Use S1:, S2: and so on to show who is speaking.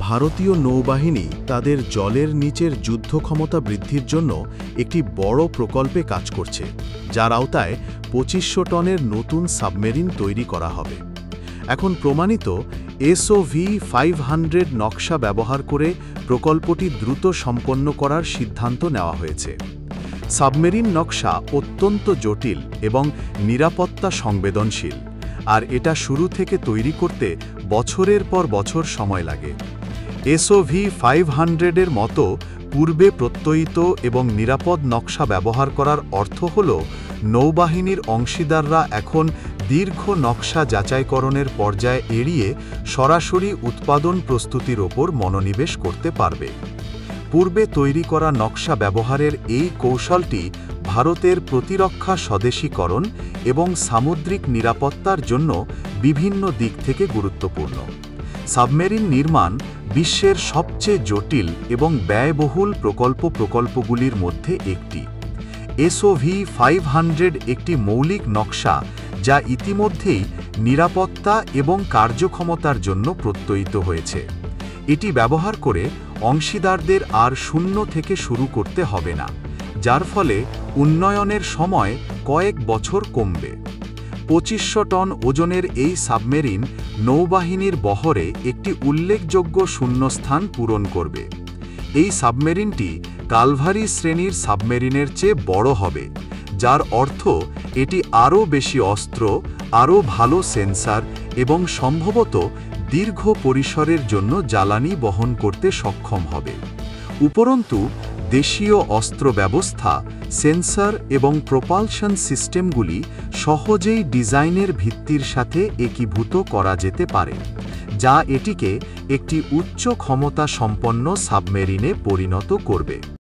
S1: ভারতীয় নৌবাহিনী তাদের জলের নিচের যুদ্ধ ক্ষমতা বৃদ্ধির জন্য একটি বড় প্রকল্পে কাজ করছে, যার আওতায় ২৫০০ টনের নতুন সাবমেরিন তৈরি করা হবে। এখন প্রমাণিত SOV-500 নকশা ব্যবহার করে প্রকল্পটি দ্রুত সম্পন্ন করার সিদ্ধান্ত নেওয়া হয়েছে। সাবমেরিন নকশা অত্যন্ত জটিল এবং নিরাপত্তা সংবেদনশীল, আর এটা শুরু থেকে তৈরি করতে বছরের পর বছর সময় লাগে। SOV-500 এর মতো পূর্বে প্রত্যয়িত এবং নিরাপদ নকশা ব্যবহার করার অর্থ হল নৌবাহিনীর অংশীদাররা এখন দীর্ঘ নকশা যাচাইকরণের পর্যায় এড়িয়ে সরাসরি উৎপাদন প্রস্তুতির ওপর মনোনিবেশ করতে পারবে। পূর্বে তৈরি করা নকশা ব্যবহারের এই কৌশলটি ভারতের প্রতিরক্ষা স্বদেশীকরণ এবং সামুদ্রিক নিরাপত্তার জন্য বিভিন্ন দিক থেকে গুরুত্বপূর্ণ। সাবমেরিন নির্মাণ বিশ্বের সবচেয়ে জটিল এবং ব্যয়বহুল প্রকল্পগুলির মধ্যে একটি। SOV-500 একটি মৌলিক নকশা যা ইতিমধ্যেই নিরাপত্তা এবং কার্যক্ষমতার জন্য প্রত্যয়িত হয়েছে। এটি ব্যবহার করে অংশীদারদের আর শূন্য থেকে শুরু করতে হবে না, যার ফলে উন্নয়নের সময় কয়েক বছর কমবে। ২৫০০ টন ওজনের এই সাবমেরিন নৌবাহিনীর বহরে একটি উল্লেখযোগ্য শূন্যস্থান পূরণ করবে। এই সাবমেরিনটি কালভারি শ্রেণীর সাবমেরিনের চেয়ে বড় হবে, যার অর্থ এটি আরও বেশি অস্ত্র, আরও ভালো সেন্সর এবং সম্ভবত দীর্ঘ পরিসরের জন্য জ্বালানি বহন করতে সক্ষম হবে। উপরন্তু দেশীয় অস্ত্র ব্যবস্থা, সেন্সর এবং প্রপালশন সিস্টেমগুলি সহজেই ডিজাইনের ভিত্তির সাথে একীভূত করা যেতে পারে, যা এটিকে একটি উচ্চ ক্ষমতা সম্পন্ন সাবমেরিনে পরিণত করবে।